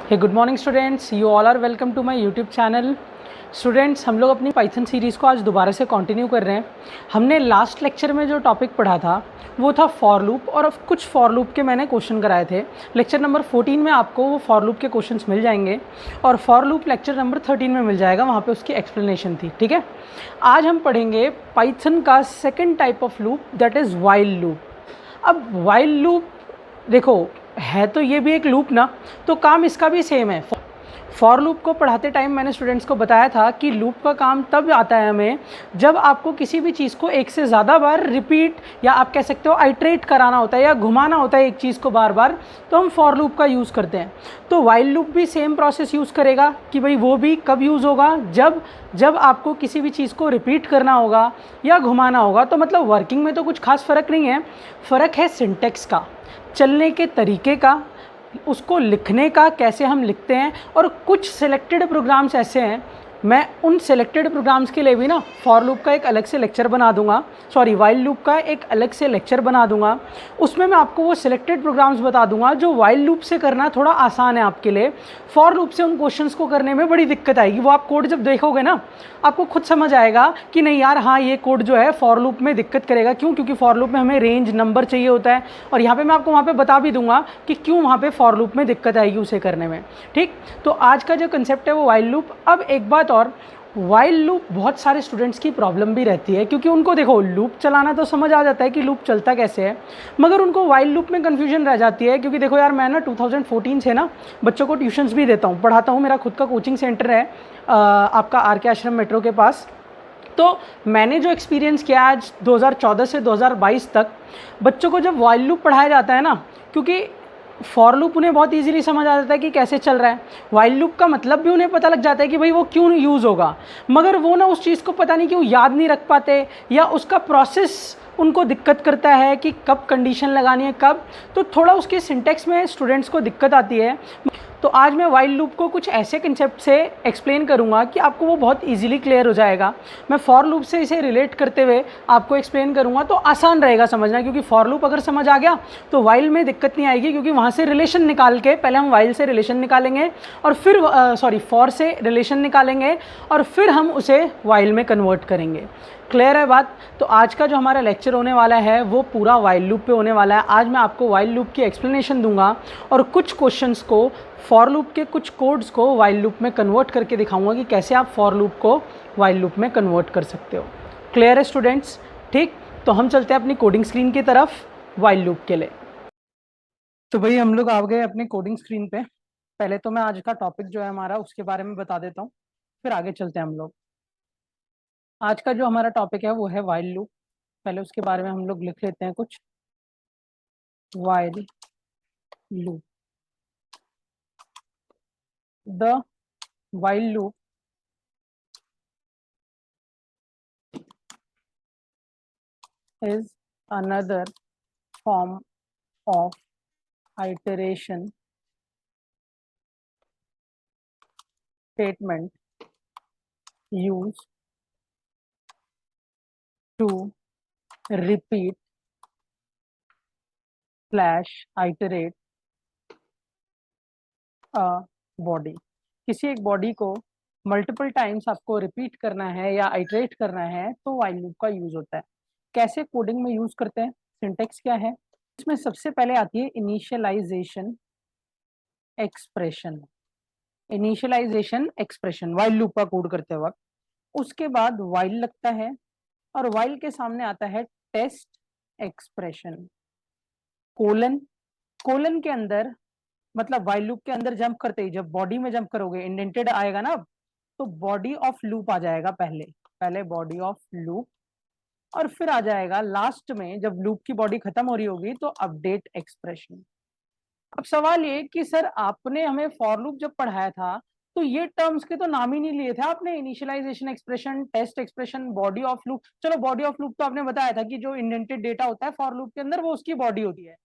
Hey good morning students, you all are welcome to my YouTube channel. Students, हम लोग अपनी Python series को आज दोबारा से कंटिन्यू कर रहे हैं। हमने लास्ट लेक्चर में जो टॉपिक पढ़ा था वो था फॉर लूप, और कुछ फॉर लूप के मैंने क्वेश्चन कराए थे। लेक्चर नंबर 14 में आपको वो फॉर लूप के क्वेश्चंस मिल जाएंगे, और फॉर लूप लेक्चर नंबर 13 में मिल जाएगा, वहाँ पे उसकी एक्सप्लेनेशन थी। ठीक है, आज हम पढ़ेंगे पाइथन का second type of loop, that is while loop. अब वाइल लूप देखो, है तो ये भी एक लूप ना, तो काम इसका भी सेम है। फॉर लूप को पढ़ाते टाइम मैंने स्टूडेंट्स को बताया था कि लूप का काम तब आता है हमें जब आपको किसी भी चीज़ को एक से ज़्यादा बार रिपीट, या आप कह सकते हो आइट्रेट कराना होता है या घुमाना होता है एक चीज़ को बार बार, तो हम फॉर लूप का यूज़ करते हैं। तो वाइल लूप भी सेम प्रोसेस यूज़ करेगा कि भाई वो भी कब यूज़ होगा, जब आपको किसी भी चीज़ को रिपीट करना होगा या घुमाना होगा। तो मतलब वर्किंग में तो कुछ खास फ़र्क नहीं है, फ़र्क है सिंटेक्स का, चलने के तरीके का, उसको लिखने का, कैसे हम लिखते हैं। और कुछ सिलेक्टेड प्रोग्राम्स ऐसे हैं, मैं उन सिलेक्टेड प्रोग्राम्स के लिए भी ना फॉर लूप का एक अलग से लेक्चर बना दूंगा, सॉरी वाइल लूप का एक अलग से लेक्चर बना दूंगा। उसमें मैं आपको वो सिलेक्टेड प्रोग्राम्स बता दूंगा जो वाइल लूप से करना थोड़ा आसान है आपके लिए। फॉर लूप से उन क्वेश्चंस को करने में बड़ी दिक्कत आएगी। वो आप कोड जब देखोगे ना, आपको खुद समझ आएगा कि नहीं यार, हाँ ये कोड जो है फॉर लूप में दिक्कत करेगा। क्यों? क्योंकि फॉर लूप में हमें रेंज नंबर चाहिए होता है, और यहाँ पे मैं आपको वहाँ पे बता भी दूंगा कि क्यों वहाँ पे फॉर लूप में दिक्कत आएगी उसे करने में। ठीक, तो आज का जो कंसेप्ट है वो वाइल लूप। अब एक बात और, वाइल लूप बहुत सारे स्टूडेंट्स की प्रॉब्लम भी रहती है, क्योंकि उनको देखो लूप चलाना तो समझ आ जाता है कि लूप चलता कैसे है, मगर उनको वाइल लूप में कन्फ्यूजन रह जाती है। क्योंकि देखो यार, मैं ना 2014 से ना बच्चों को ट्यूशन्स भी देता हूँ, पढ़ाता हूँ। मेरा खुद का कोचिंग सेंटर है आपका आर.के. आश्रम मेट्रो के पास। तो मैंने जो एक्सपीरियंस किया आज 2014 से 2022 तक, बच्चों को जब वाइल लूप पढ़ाया जाता है ना, क्योंकि फॉर लूप उन्हें बहुत इजीली समझ आ जाता है कि कैसे चल रहा है, वाइल लूप का मतलब भी उन्हें पता लग जाता है कि भाई वो क्यों यूज़ होगा, मगर वो ना उस चीज़ को पता नहीं क्यों याद नहीं रख पाते, या उसका प्रोसेस उनको दिक्कत करता है कि कब कंडीशन लगानी है कब। तो थोड़ा उसके सिंटेक्स में स्टूडेंट्स को दिक्कत आती है। तो आज मैं वाइल लूप को कुछ ऐसे कंसेप्ट से एक्सप्लेन करूंगा कि आपको वो बहुत इजीली क्लियर हो जाएगा। मैं फॉर लूप से इसे रिलेट करते हुए आपको एक्सप्लेन करूंगा, तो आसान रहेगा समझना। क्योंकि फॉर लूप अगर समझ आ गया तो वाइल में दिक्कत नहीं आएगी, क्योंकि वहाँ से रिलेशन निकाल के पहले हम वाइल से रिलेशन निकालेंगे, और फिर फॉर से रिलेशन निकालेंगे, और फिर हम उसे वाइल में कन्वर्ट करेंगे। क्लियर है बात? तो आज का जो हमारा लेक्चर होने वाला है वो पूरा वाइल लूप पे होने वाला है। आज मैं आपको वाइल लूप की एक्सप्लेनेशन दूंगा, और कुछ क्वेश्चंस को, फॉर लूप के कुछ कोड्स को वाइल लूप में कन्वर्ट करके दिखाऊंगा कि कैसे आप फॉर लूप को वाइल लूप में कन्वर्ट कर सकते हो। क्लियर है स्टूडेंट्स? ठीक, तो हम चलते हैं अपनी कोडिंग स्क्रीन की तरफ वाइल लूप के लिए। तो भाई हम लोग आ गए अपने कोडिंग स्क्रीन पे। पहले तो मैं आज का टॉपिक जो है हमारा उसके बारे में बता देता हूँ, फिर आगे चलते हैं हम लोग। आज का जो हमारा टॉपिक है वो है वाइल लूप। पहले उसके बारे में हम लोग लिख लेते हैं कुछ। While loop, the while loop is another form of iteration statement used to repeat / iterate a body। किसी एक बॉडी को मल्टीपल टाइम्स आपको रिपीट करना है या आइटरेट करना है तो वाइल लूप का यूज होता है। कैसे कोडिंग में यूज करते हैं, सिंटेक्स क्या है इसमें? सबसे पहले आती है initialization expression. Initialization expression while loop का कोड करते वक्त, उसके बाद वाइल लगता है, और वाइल के सामने आता है टेस्ट एक्सप्रेशन, कोलन। कोलन के अंदर मतलब वाइल लूप के अंदर जंप करते ही, जब बॉडी में जंप करोगे, इंडेंटेड आएगा ना, तो बॉडी ऑफ लूप आ जाएगा पहले, पहले बॉडी ऑफ लूप, और फिर आ जाएगा लास्ट में जब लूप की बॉडी खत्म हो रही होगी तो अपडेट एक्सप्रेशन। अब सवाल ये कि सर आपने हमें फॉर लूप जब पढ़ाया था तो ये टर्म्स के तो नाम ही नहीं लिए थे आपने, initialization expression, test expression, body of loop. चलो बॉडी ऑफ लूप तो आपने बताया था कि जो इंडेंटेड डेटा होता है फॉर लूप के अंदर वो उसकी बॉडी होती है,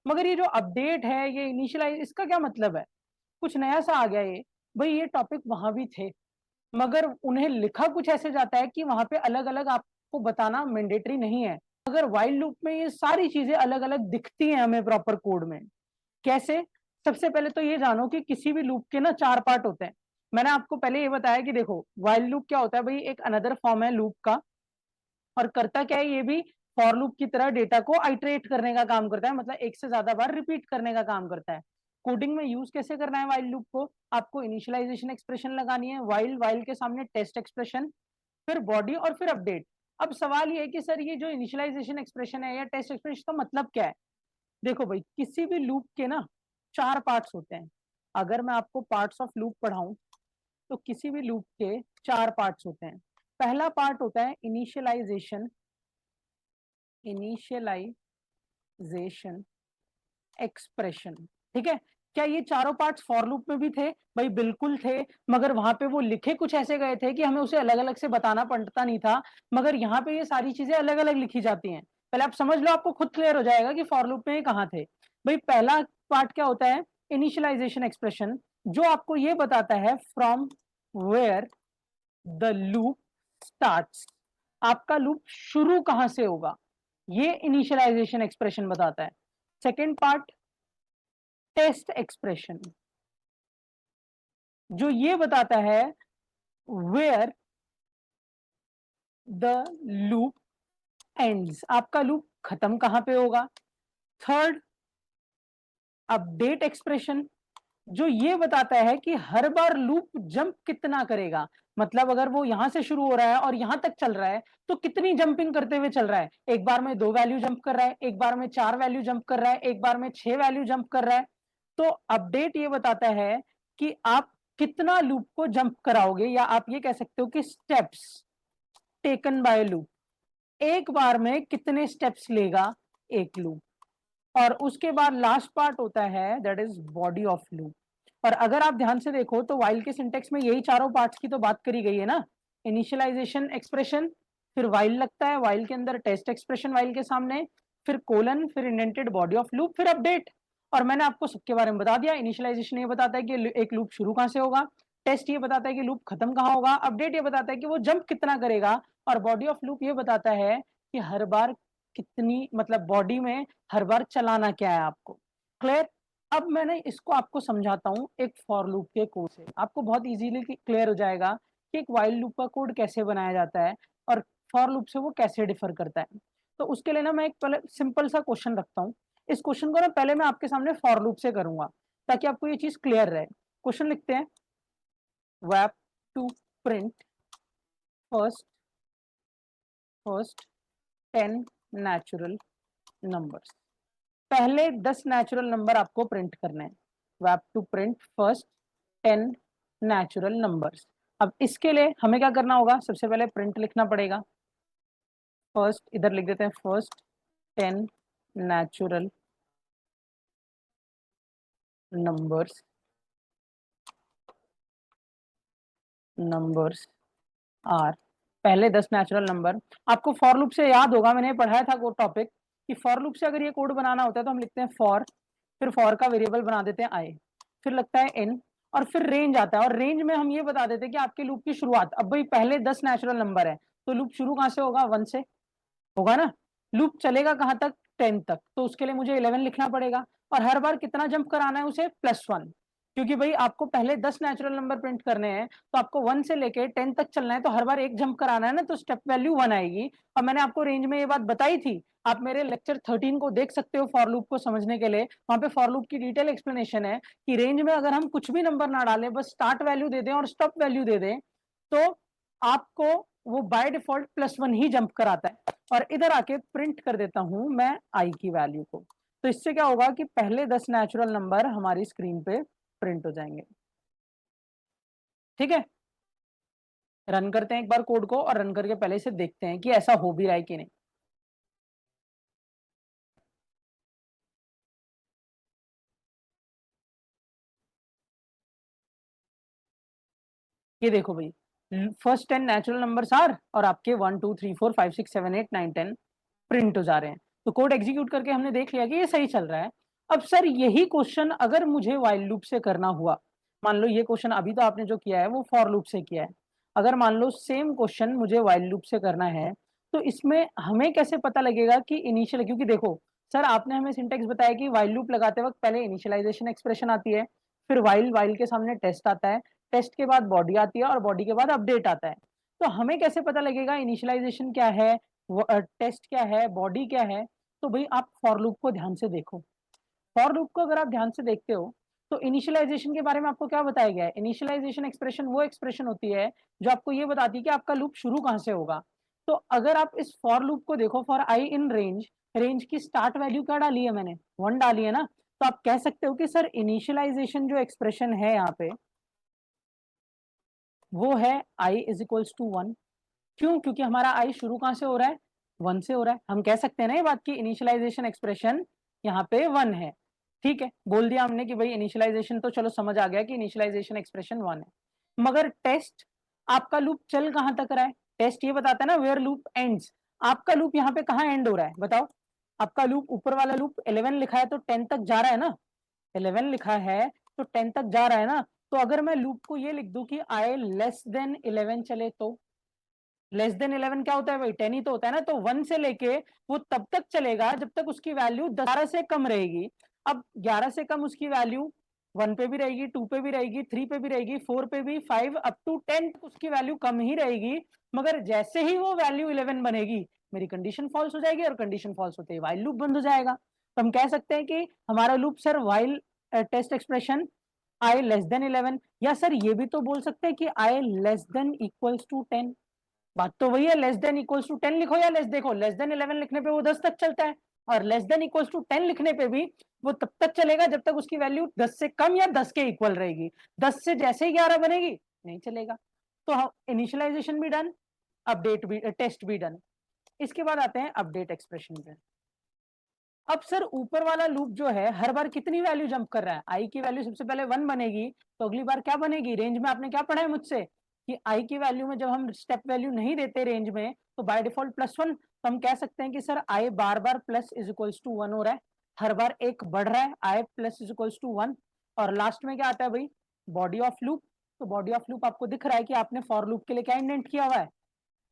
मगर ये जो अपडेट है, ये इनिशियलाइज, इसका क्या मतलब है? कुछ नया सा आ गया ये। भाई ये टॉपिक वहां भी थे, मगर उन्हें लिखा कुछ ऐसे जाता है कि वहां पे अलग अलग आपको बताना मैंडेटरी नहीं है, मगर वाइल लूप में ये सारी चीजें अलग अलग दिखती हैं हमें प्रॉपर कोड में। कैसे? सबसे पहले तो ये जानो कि किसी भी लूप के ना 4 पार्ट होते हैं। मैंने आपको पहले ये बताया कि देखो वाइल लूप क्या होता है भाई, एक अनदर फॉर्म है लूप का, और करता क्या है, ये भी फॉर लूप की तरह डेटा को आइटरेट करने का काम करता है, मतलब एक से ज्यादा बार रिपीट करने का काम करता है। कोडिंग में यूज कैसे करना है वाइल लूप को, आपको इनिशियलाइजेशन एक्सप्रेशन लगानी है, वाइल वाइल के सामने टेस्ट एक्सप्रेशन, फिर बॉडी और फिर अपडेट। अब सवाल ये है कि सर ये जो इनिशियलाइजेशन एक्सप्रेशन है या टेस्ट एक्सप्रेशन का मतलब क्या है। देखो भाई किसी भी लूप के ना 4 पार्ट्स होते हैं। अगर मैं आपको पार्ट्स ऑफ लूप पढ़ाऊं तो किसी भी लूप के 4 पार्ट्स होते हैं। पहला पार्ट होता है इनिशियलाइजेशन, इनिशियलाइजेशन एक्सप्रेशन। ठीक है, क्या ये चारों पार्ट्स फॉर लूप में भी थे? भाई बिल्कुल थे, मगर वहां पे वो लिखे कुछ ऐसे गए थे कि हमें उसे अलग अलग से बताना पड़ता नहीं था। मगर यहाँ पे ये सारी चीजें अलग अलग लिखी जाती हैं। पहले आप समझ लो, आपको खुद क्लियर हो जाएगा कि फॉर लूप में ये कहाँ थे। भाई पहला पार्ट क्या होता है, इनिशियलाइजेशन एक्सप्रेशन, जो आपको ये बताता है from where the loop starts, आपका लूप शुरू कहां से होगा, ये इनिशियलाइजेशन एक्सप्रेशन बताता है। सेकेंड पार्ट टेस्ट एक्सप्रेशन, जो ये बताता है वेयर द लूप एंड्स, आपका लूप खत्म कहां पे होगा। थर्ड अपडेट एक्सप्रेशन, जो ये बताता है कि हर बार लूप जंप कितना करेगा, मतलब अगर वो यहां से शुरू हो रहा है और यहां तक चल रहा है तो कितनी जंपिंग करते हुए चल रहा है, एक बार में 2 वैल्यू जंप कर रहा है, एक बार में 4 वैल्यू जंप कर रहा है, एक बार में 6 वैल्यू जंप कर रहा है। तो अपडेट ये बताता है कि आप कितना लूप को जंप कराओगे, या आप ये कह सकते हो कि स्टेप्स टेकन बाय लूप, एक बार में कितने स्टेप्स लेगा एक लूप। और उसके बाद लास्ट पार्ट होता है that is body of loop. और अगर आप ध्यान से देखो तो वाइल के सिंटेक्स में यही चारों पार्ट्स की तो बात करी गई है ना, इनिशियलाइजेशन एक्सप्रेशन, फिर वाइल लगता है, वाइल के अंदर टेस्ट एक्सप्रेशन वाइल के सामने, फिर कोलन, फिर इंडेंटेड बॉडी ऑफ लूप, फिर अपडेट। और मैंने आपको सबके बारे में बता दिया, इनिशियलाइजेशन ये बताता है कि एक लूप शुरू कहां से होगा, टेस्ट ये बताता है कि लूप खत्म कहां होगा, अपडेट ये बताता है कि वो जंप कितना करेगा, और बॉडी ऑफ लूप ये बताता है कि हर बार कितनी, मतलब बॉडी में हर बार चलाना क्या है आपको। क्लियर? अब मैंने इसको आपको समझाता हूं एक फॉर लूप के कोड से, आपको बहुत इजीली क्लियर हो जाएगा कि एक वाइल लूप का कोड कैसे बनाया जाता है और फॉर लूप से वो कैसे डिफर करता है। तो उसके लिए ना मैं एक पहले सिंपल सा क्वेश्चन रखता हूँ। इस क्वेश्चन को ना पहले मैं आपके सामने फॉर लूप से करूंगा ताकि आपको ये चीज क्लियर रहे। क्वेश्चन लिखते हैं, वैप to print first first 10 natural numbers, पहले 10 नेचुरल नंबर आपको प्रिंट करने हैं। वैप to print first 10 natural numbers. अब इसके लिए हमें क्या करना होगा, सबसे पहले प्रिंट लिखना पड़ेगा। फर्स्ट इधर लिख देते हैं, first 10 natural numbers, numbers are, पहले 10 नेचुरल नंबर। आपको फॉर लूप से याद होगा, मैंने पढ़ाया था वो टॉपिक कि फॉर लूप से अगर ये कोड बनाना होता है तो हम लिखते हैं फॉर, फिर फॉर का वेरिएबल बना देते हैं आई, फिर लगता है इन, और फिर रेंज आता है, और रेंज में हम ये बता देते हैं कि आपके लूप की शुरुआत, अब भाई पहले 10 नेचुरल नंबर है तो लूप शुरू कहां से होगा, 1 से होगा ना। लूप चलेगा कहां तक, 10 तक, तो उसके लिए मुझे 11 लिखना पड़ेगा, और हर बार कितना जंप कराना है उसे, +1, क्योंकि भाई आपको पहले 10 नेचुरल नंबर प्रिंट करने हैं तो आपको 1 से लेके 10 तक चलना है, तो हर बार एक जंप कराना है ना, तो स्टेप वैल्यू 1 आएगी। और मैंने आपको रेंज में ये बात बताई थी, आप मेरे लेक्चर 13 को देख सकते हो फॉर लूप को समझने के लिए, वहां पे फॉर लूप की डिटेल एक्सप्लेनेशन है कि रेंज में अगर हम कुछ भी नंबर ना डालें, बस स्टार्ट वैल्यू दे दें और स्टॉप वैल्यू दे दें, तो आपको वो बाय डिफॉल्ट +1 ही जंप कराता है। और इधर आके प्रिंट कर देता हूं मैं आई की वैल्यू को, तो इससे क्या होगा कि पहले 10 नेचुरल नंबर हमारी स्क्रीन पे प्रिंट हो जाएंगे। ठीक है, रन करते हैं एक बार कोड को, और रन करके पहले से देखते हैं कि ऐसा हो भी रहा है कि नहीं। ये देखो भाई, फर्स्ट 10 नेचुरल नंबर्स आर, और आपके 1 2 3 4 5 6 7 8 9 10 प्रिंट हो जा रहे हैं। तो कोड एग्जीक्यूट करके हमने देख लिया कि ये सही चल रहा है। अब सर यही क्वेश्चन अगर मुझे वाइल लूप से करना हुआ, मान लो ये क्वेश्चन अभी तो आपने जो किया है वो फॉर लूप से किया है, अगर मान लो सेम क्वेश्चन मुझे वाइल लूप से करना है, तो इसमें हमें कैसे पता लगेगा कि इनिशियल, क्योंकि देखो सर आपने हमें सिंटेक्स बताया कि वाइल लूप लगाते वक्त पहले इनिशियलाइजेशन एक्सप्रेशन आती है, फिर वाइल वाइल के सामने टेस्ट आता है, टेस्ट के बाद बॉडी आती है और बॉडी के बाद अपडेट आता है। तो हमें कैसे पता लगेगा इनिशियलाइजेशन क्या है, टेस्ट क्या है, बॉडी क्या है? तो भाई आप फॉर लूप को ध्यान से देखो। फॉर लूप को अगर आप ध्यान से देखते हो तो इनिशियलाइजेशन के बारे में आपको क्या बताया गया है? इनिशियलाइजेशन एक्सप्रेशन वो एक्सप्रेशन होती है जो आपको ये बताती है कि आपका लूप शुरू कहां से होगा। तो अगर आप इस फॉर लूप को देखो, for I in range, range की स्टार्ट वैल्यू क्या डाली है मैंने? 1 डाली है ना। तो आप कह सकते हो कि सर इनिशियलाइजेशन जो एक्सप्रेशन है यहाँ पे वो है आई इज इक्वल्स टू 1। क्यों? क्योंकि हमारा आई शुरू कहां से हो रहा है? 1 से हो रहा है। हम कह सकते हैं ना ये बात की इनिशियलाइजेशन एक्सप्रेशन यहाँ पे 1 है। ठीक है, बोल दिया हमने कि भाई इनिशियलाइजेशन तो चलो समझ आ गया कि इनिशियलाइजेशन एक्सप्रेशन 1 है। मगर टेस्ट, आपका लूप चल कहां तक रहा है? टेस्ट ये बताता है ना वेयर लूप एंड्स। आपका लूप यहाँ पे कहाँ एंड हो रहा है बताओ? आपका लूप, ऊपर वाला लूप 11 लिखा है तो 10 तक जा रहा है ना। 11 लिखा है तो 10 तक जा रहा है ना। तो अगर मैं लूप को ये लिख दूं कि आई लेस देन 11 चले तो लेस देन 11 क्या होता है भाई? 10 ही तो होता है ना। तो 1 से लेके वो तब तक चलेगा जब तक उसकी वैल्यू 11 से कम रहेगी। अब 11 से कम उसकी वैल्यू 1 पे भी रहेगी, 2 पे भी रहेगी, 3 पे भी रहेगी, 4 पे भी, 5 अप टू 10 तक उसकी वैल्यू कम ही रहेगी। मगर जैसे ही वो वैल्यू 11 बनेगी मेरी कंडीशन फॉल्स हो जाएगी और कंडीशन फॉल्स होते ही वाइल लूप बंद हो जाएगा। तो हम कह सकते हैं कि हमारा loop sir while test expression I less than 11, या सर ये भी तो बोल सकते हैं कि आई लेस देन इक्वल्स टू 10। बात तो वही है, लेस देन इक्वल्स टू 10 लिखो या लेस, देखो लेस देन 11 लिखने पे वो 10 तक चलता है और लेस देन इक्वल्स टू 10 लिखने पे भी वो तब तक चलेगा जब तक उसकी वैल्यू 10 से कम या 10 के इक्वल रहेगी। 10 से जैसे ही 11 बनेगी नहीं चलेगा। तो हम इनिशियलाइजेशन भी डन, अपडेट भी, टेस्ट भी डन। इसके बाद आते हैं अपडेट एक्सप्रेशन पे। अब सर ऊपर वाला लूप जो है हर बार कितनी वैल्यू जंप कर रहा है? आई की वैल्यू सबसे पहले 1 बनेगी तो अगली बार क्या बनेगी? रेंज में आपने क्या पढ़ा है मुझसे कि आई की वैल्यू में जब हम स्टेप वैल्यू नहीं देते रेंज में तो बाय डिफॉल्ट +1। तो हम कह सकते हैं कि सर आई बार बार प्लस इज इक्वल्स टू 1 हो रहा है, हर बार एक बढ़ रहा है, आई प्लस इज इक्वल्स टू 1। और लास्ट में क्या आता है भाई? Body of loop. तो बॉडी ऑफ लूप आपको दिख रहा है कि आपने फॉर लूप के लिए क्या इंडेंट किया हुआ है?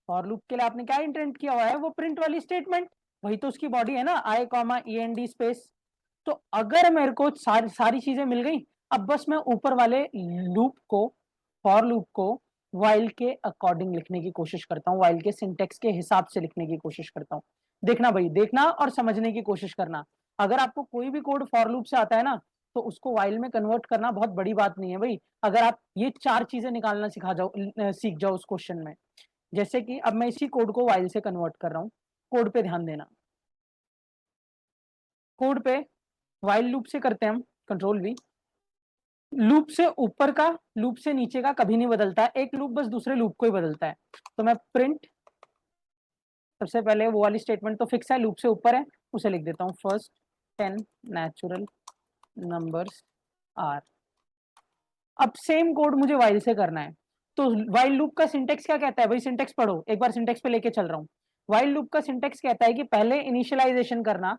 फॉर लूप के लिए आपने क्या इंडेंट किया हुआ है? वो प्रिंट वाली स्टेटमेंट, वही तो उसकी बॉडी है ना, I comma E N D space. तो अगर मेरे को सारी चीजें मिल गई, अब बस मैं ऊपर वाले लूप को, फॉर लूप को वाइल के अकॉर्डिंग लिखने की कोशिश करता हूँ, वाइल के सिंटेक्स के हिसाब से लिखने की कोशिश करता हूँ। देखना भाई, देखना और समझने की कोशिश करना। अगर आपको कोई भी कोड फॉर लूप से आता है ना तो उसको वाइल में कन्वर्ट करना बहुत बड़ी बात नहीं है भाई, अगर आप ये 4 चीजें निकालना सीख जाओ उस क्वेश्चन में। जैसे कि अब मैं इसी कोड को वाइल से कन्वर्ट कर रहा हूँ। कोड पे ध्यान देना। कोड पे वाइल लूप से करते हैं हम, कंट्रोल वी। लूप से ऊपर का, लूप से नीचे का कभी नहीं बदलता, एक लूप बस दूसरे लूप को ही बदलता है। तो मैं प्रिंट, सबसे पहले वो वाली स्टेटमेंट तो फिक्स है, लूप से ऊपर है, उसे लिख देता हूँ फर्स्ट 10 नेचुरल नंबर्स आर। अब सेम कोड मुझे वाइल से करना है। तो वाइल लूप का सिंटेक्स क्या कहता है भाई? सिंटेक्स पढ़ो एक बार, सिंटेक्स पे लेके चल रहा हूँ। वाइल लूप का सिंटेक्स कहता है कि पहले इनिशियलाइजेशन करना,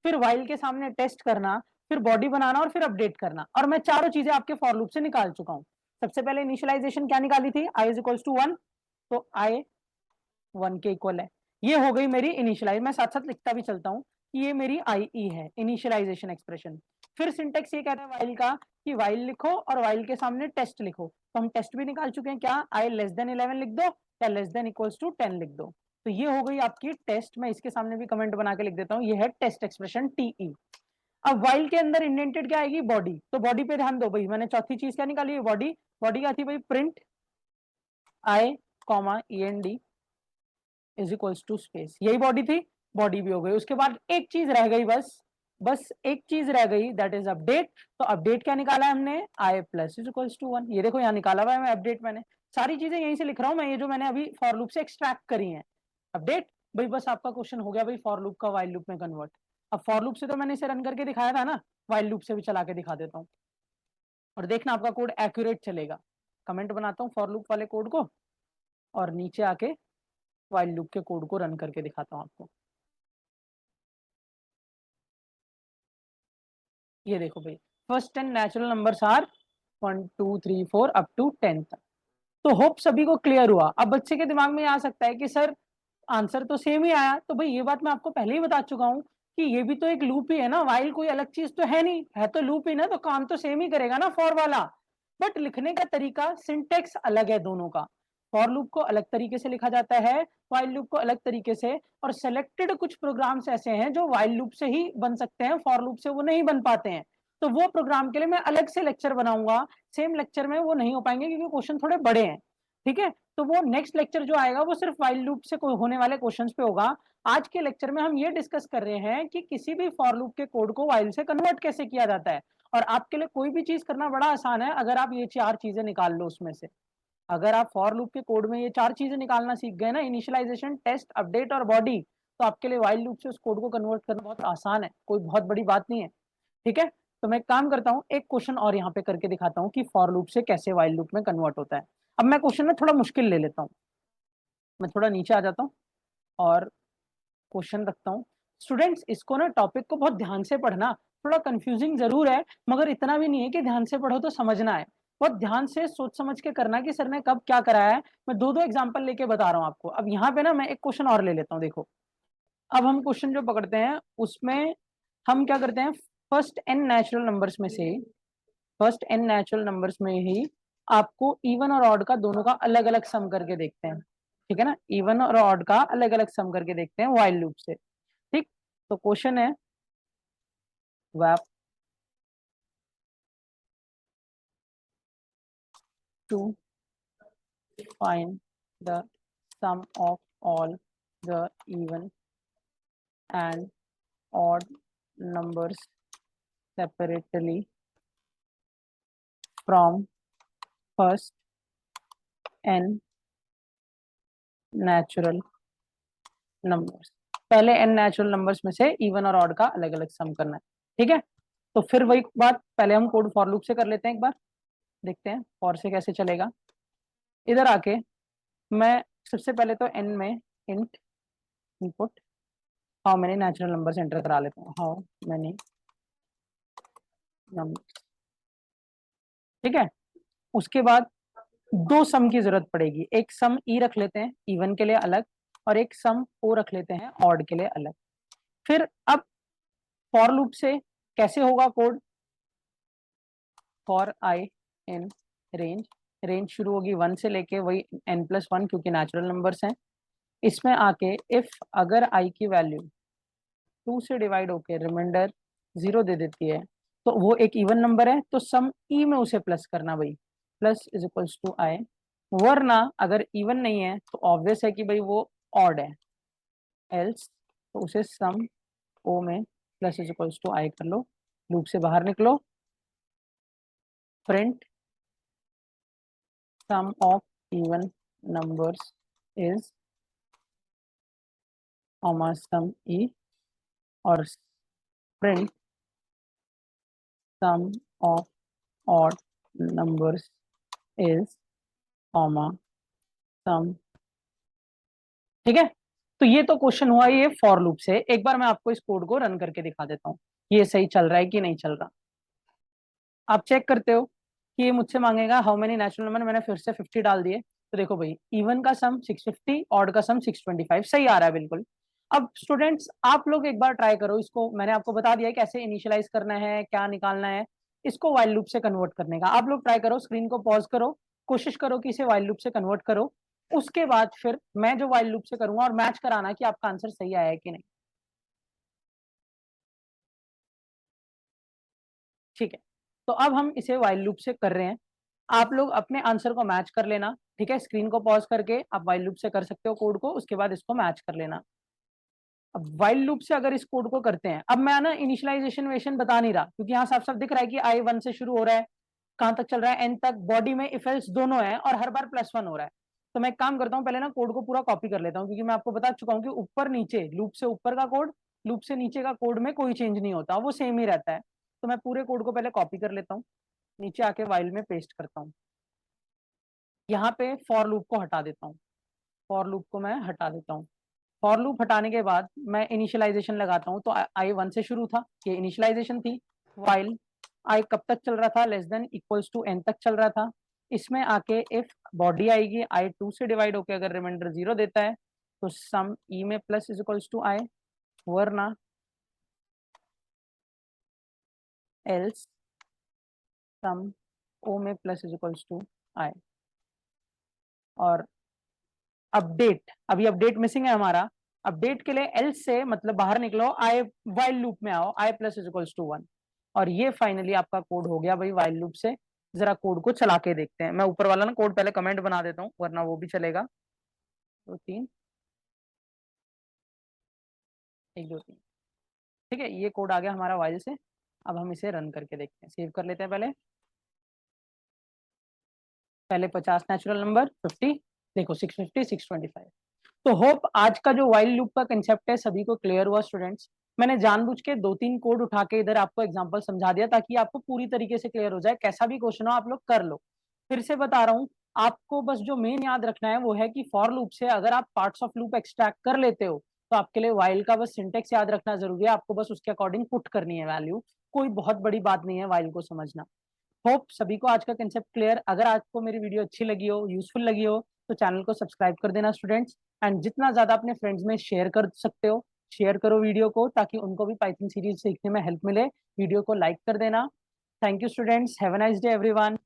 फिर वाइल के सामने टेस्ट करना, फिर बॉडी बनाना और फिर अपडेट करना। और मैं चारों चीजें आपके फॉर लूप से निकाल चुका हूँ। सबसे पहले इनिशियलाइजेशन क्या निकाली थी? आई इज इक्वल्स टू 1, तो आई 1 के इक्वल है। ये हो गई मेरी इनिशियलाइज। मैं साथ साथ लिखता भी चलता हूँ कि ये मेरी आई ई है, इनिशियलाइजेशन एक्सप्रेशन। फिर सिंटेक्स ये कहता है वाइल का कि वाइल लिखो और वाइल के सामने टेस्ट लिखो। तो हम टेस्ट भी निकाल चुके हैं, क्या आई लेस देन 11 लिख दो या लेस देन इक्वल्स टू 10 लिख दो। तो ये हो गई आपकी टेस्ट। मैं इसके सामने भी कमेंट बना के लिख देता हूँ, ये है टेस्ट एक्सप्रेशन टीई। अब वाइल के अंदर इंडेंटेड क्या आएगी? बॉडी। तो बॉडी पे ध्यान दो भाई, मैंने चौथी चीज क्या निकाली है? बॉडी। बॉडी क्या थी भाई? Print I comma E N D is equals to space, यही बॉडी थी। बॉडी भी हो गई। उसके बाद एक चीज रह गई, बस एक चीज रह गई, दैट इज अपडेट। तो अपडेट क्या निकाला है हमने? आई प्लस इज इक्वल्स टू 1। ये देखो यहाँ निकाला हुआ है मैं अपडेट। मैंने सारी चीजें यहीं से लिख रहा हूँ मैं, ये जो मैंने अभी फॉर लूप से एक्सट्रैक्ट करी है। अपडेट भाई, बस आपका क्वेश्चन हो गया भाई फॉर लूप का वाइल लूप में कन्वर्ट। अब फॉर लूप से तो मैंने इसे रन करके दिखाया था ना, वाइल लूप से भी चला के दिखा देता हूँ और देखना आपका कोड एक्यूरेट चलेगा। कमेंट बनाता हूँ फॉर लूप वाले कोड को और नीचे आके वाइल लूप के कोड को रन करके दिखाता हूँ आपको। ये देखो भाई, first 10 natural numbers are 1 2 3 4 up to 10 तक। तो होप सभी को क्लियर हुआ। अब बच्चे के दिमाग में आ सकता है कि सर आंसर तो सेम ही आया। तो भाई ये बात मैं आपको पहले ही बता चुका हूँ कि ये भी तो एक लूप ही है ना, वाइल कोई अलग चीज तो है नहीं, है तो लूप ही ना, तो काम तो सेम ही करेगा ना फॉर वाला। बट लिखने का तरीका, सिंटेक्स अलग है दोनों का। फॉर लूप को अलग तरीके से लिखा जाता है, वाइल लूप को अलग तरीके से। और सेलेक्टेड कुछ प्रोग्राम्स ऐसे हैं जो वाइल लूप से ही बन सकते हैं, फॉर लूप से वो नहीं बन पाते हैं। तो वो प्रोग्राम के लिए मैं अलग से लेक्चर बनाऊंगा, सेम लेक्चर में वो नहीं हो पाएंगे क्योंकि क्वेश्चन थोड़े बड़े हैं। ठीक है, तो वो नेक्स्ट लेक्चर जो आएगा वो सिर्फ वाइल लूप से होने वाले क्वेश्चंस पे होगा। आज के लेक्चर में हम ये डिस्कस कर रहे हैं कि किसी भी फॉर लूप के कोड को वाइल से कन्वर्ट कैसे किया जाता है। और आपके लिए कोई भी चीज करना बड़ा आसान है अगर आप ये चार चीजें निकाल लो उसमें से। अगर आप फॉर लूप के कोड में ये चार चीजें निकालना सीख गए ना, इनिशियलाइजेशन, टेस्ट, अपडेट और बॉडी, तो आपके लिए वाइल लूप से उस कोड को कन्वर्ट करना बहुत आसान है, कोई बहुत बड़ी बात नहीं है। ठीक है, तो मैं एक काम करता हूँ, एक क्वेश्चन और यहाँ पे करके दिखाता हूँ कि फॉर लूप से कैसे वाइल लूप में कन्वर्ट होता है। अब मैं क्वेश्चन में थोड़ा मुश्किल ले लेता हूँ, मैं थोड़ा नीचे आ जाता हूँ और क्वेश्चन रखता हूँ। स्टूडेंट्स, इसको ना, टॉपिक को बहुत ध्यान से पढ़ना। थोड़ा कंफ्यूजिंग जरूर है मगर इतना भी नहीं है कि ध्यान से पढ़ो तो समझना है। बहुत ध्यान से सोच समझ के करना कि सर ने कब क्या कराया है। मैं दो दो एग्जांपल लेके बता रहा हूँ आपको। अब यहाँ पे ना मैं एक क्वेश्चन और ले लेता हूँ, देखो। अब हम क्वेश्चन जो पकड़ते हैं उसमें हम क्या करते हैं, फर्स्ट एन नेचुरल नंबर्स में से, फर्स्ट एन नेचुरल नंबर्स में ही आपको इवन और ऑड का दोनों का अलग अलग सम करके देखते हैं। ठीक है ना, इवन और ऑड का अलग अलग सम करके देखते हैं व्हाइल लूप से। ठीक, तो क्वेश्चन है, वैप to find the sum of all the even and odd numbers separately from first n natural numbers। पहले n नेचुरल नंबर्स में से इवन और ऑड का अलग अलग सम करना है। ठीक है, तो फिर वही बात, पहले हम कोड फॉर लूप से कर लेते हैं, एक बार देखते हैं फॉर से कैसे चलेगा। इधर आके मैं सबसे पहले तो n में int input how many natural numbers enter करा लेता हूँ, हाउ मेनी नंबर। ठीक है, उसके बाद दो सम की जरूरत पड़ेगी, एक सम ई रख लेते हैं इवन के लिए अलग, और एक सम ओ रख लेते हैं ऑड के लिए अलग। फिर अब फॉर लूप से कैसे होगा code, for I in range, range शुरू होगी 1 से लेके वही n+1 क्योंकि नेचुरल नंबर्स हैं। इसमें आके इफ अगर आई की वैल्यू 2 से डिवाइड होके रिमाइंडर 0 दे देती है तो वो एक इवन नंबर है, तो सम ई में उसे प्लस करना भाई, प्लस इज इक्वल्स टू आई। वरना अगर इवन नहीं है तो ऑब्वियस है कि भाई वो ऑड है, एल्स तो उसे सम ओ में plus is equals to I कर लो। लूप से बाहर निकलो, print sum of even numbers is comma sum E, और print sum of odd numbers is comma sum. ठीक है, तो ये तो क्वेश्चन हुआ ये फॉर लूप से। एक बार मैं आपको इस कोड को रन करके दिखा देता हूँ, ये सही चल रहा है कि नहीं चल रहा। आप चेक करते हो कि ये मुझसे मांगेगा हाउ मेनी नेचुरल नंबर, मैंने फिर से 50 डाल दिए। तो देखो भाई, इवन का सम 650, ऑड का सम 625, सही आ रहा है बिल्कुल। अब स्टूडेंट्स आप लोग एक बार ट्राई करो इसको, मैंने आपको बता दिया है कैसे इनिशियलाइज करना है, क्या निकालना है, इसको वाइल लूप से कन्वर्ट करने का। आप लोग ट्राई करो, स्क्रीन को पॉज करो, कोशिश करो कि इसे वाइल लूप से कन्वर्ट करो। उसके बाद फिर मैं जो वाइल लूप से करूंगा और मैच कराना कि आपका आंसर सही आया है कि नहीं। ठीक है, तो अब हम इसे वाइल लूप से कर रहे हैं, आप लोग अपने आंसर को मैच कर लेना। ठीक है, स्क्रीन को पॉज करके आप वाइल लूप से कर सकते हो कोड को, उसके बाद इसको मैच कर लेना। अब वाइल लूप से अगर इस कोड को करते हैं, अब मैं ना इनिशियलाइजेशन वेशन बता नहीं रहा क्योंकि यहाँ साफ साफ दिख रहा है कि आई 1 से शुरू हो रहा है, कहां तक चल रहा है, एन तक, बॉडी में इफ एल्स दोनों है और हर बार +1 हो रहा है। तो मैं एक काम करता हूँ, पहले ना कोड को पूरा कॉपी कर लेता हूँ क्योंकि मैं आपको बता चुका हूँ कि ऊपर नीचे, लूप से ऊपर का कोड, लूप से नीचे का कोड में कोई चेंज नहीं होता, वो सेम ही रहता है। तो मैं पूरे कोड को पहले कॉपी कर लेता हूँ, नीचे आके वाइल में पेस्ट करता हूँ। यहाँ पे फॉर लूप को हटा देता हूँ, फॉर लूप को मैं हटा देता हूँ। फॉर लूप हटाने के बाद मैं इनिशियलाइजेशन लगाता हूँ, तो आई 1 से शुरू था, ये इनिशियलाइजेशन थी। वाइल आई कब तक चल रहा था, less than equals to N तक चल रहा था। इसमें आके इफ बॉडी आएगी आई 2 से डिवाइड होकर अगर रिमाइंडर 0 देता है तो सम ई में प्लस इज इक्वल्स टू आई, वरना एल्स सम ओ में प्लस इज इक्वल्स टू आई। और अपडेट, अभी अपडेट मिसिंग है हमारा। अपडेट के लिए एल्स से मतलब बाहर निकलो, आई वाइल लूप में आओ, आई प्लस इज इक्वल्स टू 1। और ये फाइनली आपका कोड हो गया भाई वाइल लूप से। जरा कोड को चला के देखते हैं। मैं ऊपर वाला ना कोड पहले कमेंट बना देता हूँ, वरना वो भी चलेगा। 2 3 1 2 3। ठीक है, ये कोड आ गया हमारा वाइल से। अब हम इसे रन करके देखते हैं, सेव कर लेते हैं। पहले पहले 50 नेचुरल नंबर, 50, देखो 650 625। तो होप आज का जो वाइल लूप का कंसेप्ट है सभी को क्लियर हुआ स्टूडेंट्स। मैंने जानबूझ के 2 3 कोड उठा के इधर आपको एग्जांपल समझा दिया ताकि आपको पूरी तरीके से क्लियर हो जाए। कैसा भी क्वेश्चन हो आप लोग कर लो। फिर से बता रहा हूँ, आपको बस जो मेन याद रखना है वो है कि फॉर लूप से अगर आप पार्ट्स ऑफ लूप एक्सट्रैक्ट कर लेते हो तो आपके लिए वाइल का बस सिंटेक्स याद रखना जरूरी है। आपको बस उसके अकॉर्डिंग पुट करनी है वैल्यू। कोई बहुत बड़ी बात नहीं है वाइल को समझना। होप सभी को आज का कंसेप्ट क्लियर। अगर आपको मेरी वीडियो अच्छी लगी हो, यूजफुल लगी हो, तो चैनल को सब्सक्राइब कर देना स्टूडेंट्स। एंड जितना ज्यादा अपने फ्रेंड्स में शेयर कर सकते हो शेयर करो वीडियो को, ताकि उनको भी पाइथन सीरीज सीखने में हेल्प मिले। वीडियो को लाइक कर देना। Thank you students, have a nice day everyone.